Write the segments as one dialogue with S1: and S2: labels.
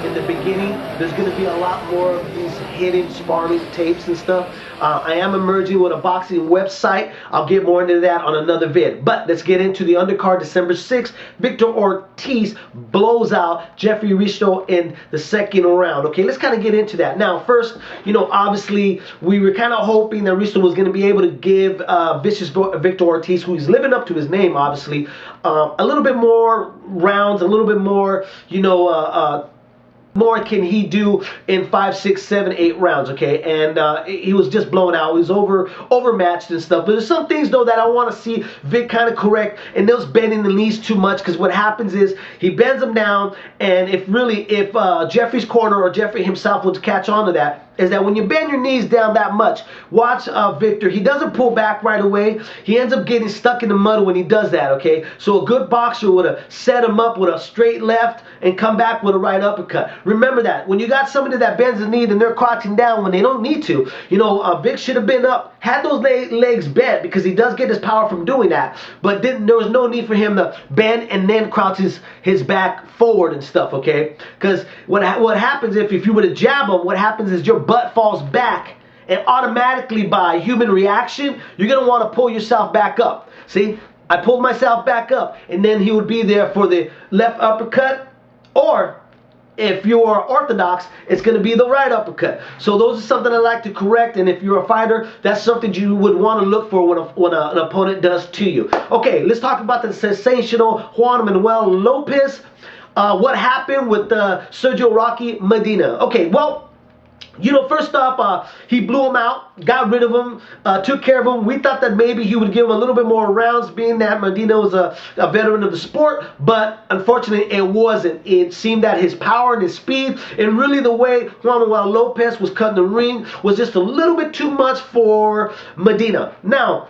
S1: in the beginning, there's going to be a lot more of these hidden sparring tapes and stuff. I am emerging with a boxing website. I'll get more into that on another vid. But let's get into the undercard. December 6th, Victor Ortiz blows out Jeffrey Risto in the second round. Okay, let's kind of get into that. Now, first, obviously, we were kind of hoping that Risto was going to be able to give vicious Victor Ortiz, who is living up to his name, obviously, a little bit more rounds, a little bit more, more can he do in 5, 6, 7, 8 rounds, okay? And he was just blown out. He was overmatched and stuff. But there's some things, though, that I want to see Vic kind of correct. And those bending the knees too much, because what happens is he bends them down, and if Jeffrey's corner or Jeffrey himself would catch on to that, is that when you bend your knees down that much, watch Victor. He doesn't pull back right away. He ends up getting stuck in the mud when he does that, okay? So a good boxer would have set him up with a straight left and come back with a right uppercut. Remember that. When you got somebody that bends the knee and they're crouching down when they don't need to, Vic should have been up, had those legs bent, because he does get his power from doing that. But there was no need for him to bend and then crouch his back forward and stuff, okay? Because what happens if you were to jab him, what happens is your butt falls back, and automatically by human reaction, you're going to want to pull yourself back up. See, I pulled myself back up, and then he would be there for the left uppercut, or if you're orthodox, it's going to be the right uppercut. So those are something I like to correct, and if you're a fighter, that's something you would want to look for when an opponent does to you. Okay, let's talk about the sensational Juan Manuel Lopez. What happened with Sergio Rocky Medina? Okay, well, first off, he blew him out, got rid of him, took care of him. We thought that maybe he would give him a little bit more rounds, being that Medina was a veteran of the sport, but unfortunately it wasn't. It seemed that his power and his speed, and really the way Juan Manuel Lopez was cutting the ring, was just a little bit too much for Medina. Now,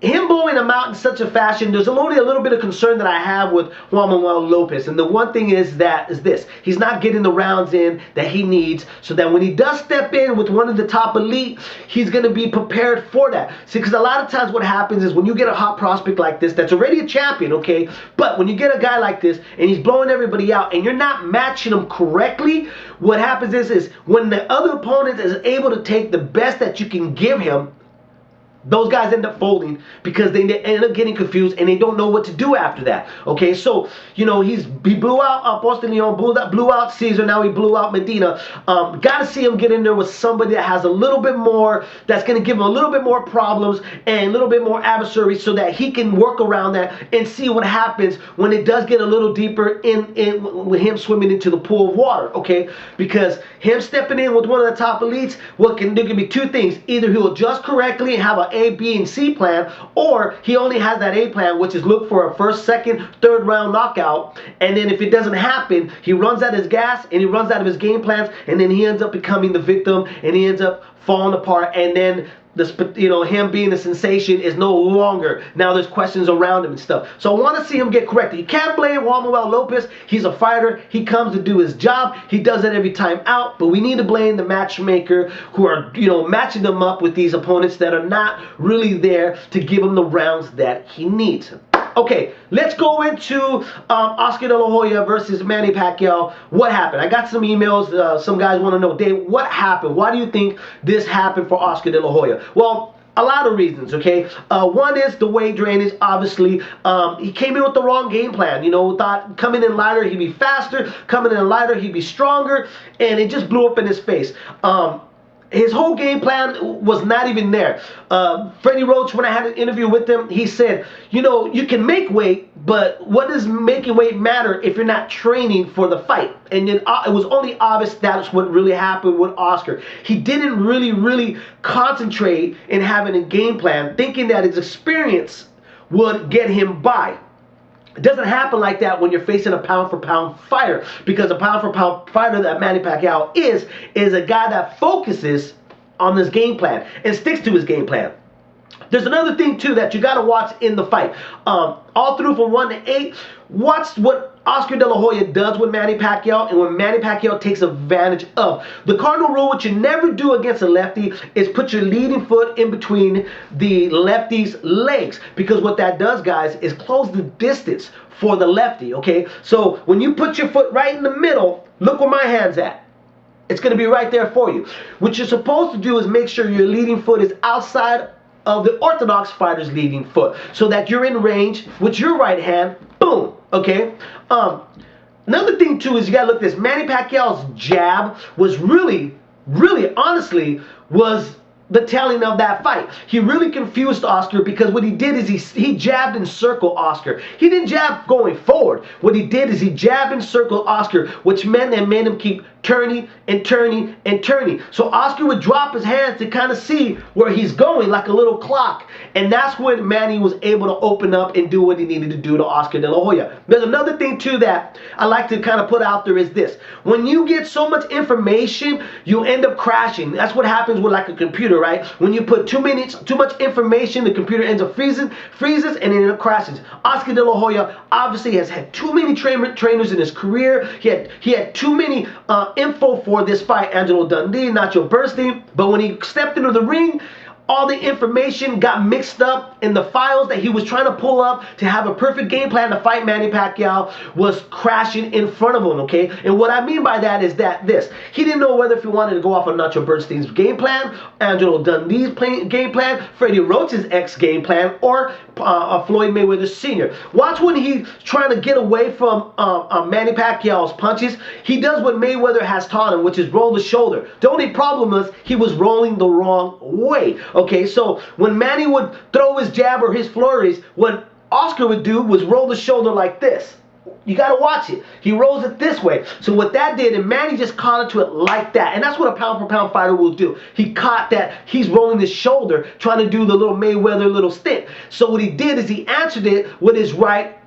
S1: him blowing him out in such a fashion, there's only a little bit of concern that I have with Juan Manuel Lopez. And the one thing is this. He's not getting the rounds in that he needs, so that when he does step in with one of the top elite, he's going to be prepared for that. See, because a lot of times what happens is when you get a hot prospect like this that's already a champion, okay, but when you get a guy like this and he's blowing everybody out and you're not matching him correctly, what happens is when the other opponent is able to take the best that you can give him, those guys end up folding because they end up getting confused and they don't know what to do after that. Okay, so he blew out Poste Leon, blew out Caesar, now he blew out Medina. Got to see him get in there with somebody that has a little bit more, that's going to give him a little bit more problems and a little bit more adversaries, so that he can work around that and see what happens when it does get a little deeper with him swimming into the pool of water. Okay, because him stepping in with one of the top elites, there can be two things: either he'll adjust correctly and have an A, B, and C plan, or he only has that A plan, which is look for a first, second, third round knockout, and then if it doesn't happen, he runs out of his gas and he runs out of his game plans, and then he ends up becoming the victim and he ends up falling apart, and then him being a sensation is no longer. Now there's questions around him and stuff. So I want to see him get corrected. You can't blame Juan Manuel Lopez. He's a fighter. He comes to do his job. He does it every time out. But we need to blame the matchmaker who are, matching them up with these opponents that are not really there to give him the rounds that he needs. Okay, let's go into Oscar De La Hoya versus Manny Pacquiao. What happened? I got some emails. Some guys want to know, Dave, what happened? Why do you think this happened for Oscar De La Hoya? Well, a lot of reasons, okay? One is the weight drainage, obviously. He came in with the wrong game plan. Thought coming in lighter, he'd be faster. Coming in lighter, he'd be stronger. And it just blew up in his face. His whole game plan was not even there. Freddie Roach, when I had an interview with him, he said, you can make weight, but what does making weight matter if you're not training for the fight? And then it was only obvious that's what really happened with Oscar. He didn't really concentrate in having a game plan, thinking that his experience would get him by. It doesn't happen like that when you're facing a pound-for-pound fighter, because a pound-for-pound fighter that Manny Pacquiao is a guy that focuses on this game plan and sticks to his game plan. There's another thing too that you got to watch in the fight. All through from 1 to 8, watch what Oscar De La Hoya does with Manny Pacquiao and when Manny Pacquiao takes advantage of. The cardinal rule, what you never do against a lefty, is put your leading foot in between the lefty's legs, because what that does, guys, is close the distance for the lefty, okay? So when you put your foot right in the middle, look where my hand's at. It's going to be right there for you. What you're supposed to do is make sure your leading foot is outside of the orthodox fighter's leading foot, so that you're in range with your right hand. Boom. Okay. Another thing too is you gotta look at this. Manny Pacquiao's jab was really, honestly, was the telling of that fight. He really confused Oscar, because what he did is he jabbed and circled Oscar. He didn't jab going forward. What he did is he jabbed and circled Oscar, which meant that made him keep turning and turning and turning. So Oscar would drop his hands to kind of see where he's going, like a little clock. And that's when Manny was able to open up and do what he needed to do to Oscar De La Hoya. There's another thing too that I like to kind of put out there is this. When you get so much information, you end up crashing. That's what happens with like a computer, right? When you put too much information, the computer ends up freezes, and it ends up crashing. Oscar De La Hoya obviously has had too many trainers in his career. He had too many info for this fight, Angelo Dundee, Nacho Bernstein. But when he stepped into the ring, all the information got mixed up in the files that he was trying to pull up to have a perfect game plan to fight Manny Pacquiao was crashing in front of him, okay? And what I mean by that is that he didn't know whether if he wanted to go off of Nacho Bernstein's game plan, Angelo Dundee's game plan, Freddie Roach's game plan, or Floyd Mayweather Sr. Watch when he's trying to get away from Manny Pacquiao's punches. He does what Mayweather has taught him, which is roll the shoulder. The only problem is he was rolling the wrong way. Okay, so when Manny would throw his jab or his flurries, what Oscar would do was roll the shoulder like this. You got to watch it. He rolls it this way. So what that did, and Manny just caught into it like that. And that's what a pound-for-pound fighter will do. He caught that. He's rolling his shoulder, trying to do the little Mayweather little stint. So what he did is he answered it with his right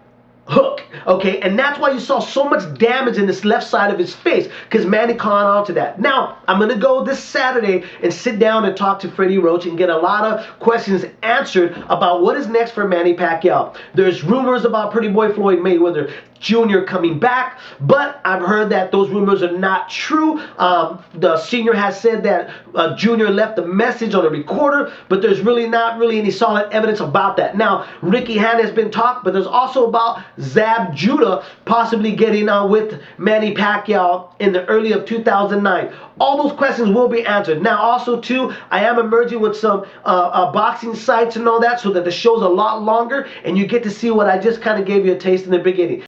S1: hook, okay? And that's why you saw so much damage in this left side of his face, because Manny caught on to that. Now, I'm going to go this Saturday and sit down and talk to Freddie Roach and get a lot of questions answered about what is next for Manny Pacquiao. There's rumors about Pretty Boy Floyd Mayweather Jr. coming back, but I've heard that those rumors are not true. The senior has said that Jr. left a message on a recorder, but there's not really any solid evidence about that. Now, Ricky Hand has been talked, but there's also about Zab Judah possibly getting with Manny Pacquiao in the early of 2009. All those questions will be answered. Now, also, too, I am emerging with some boxing sites and all that, so that the show's a lot longer, and you get to see what I just kind of gave you a taste in the beginning.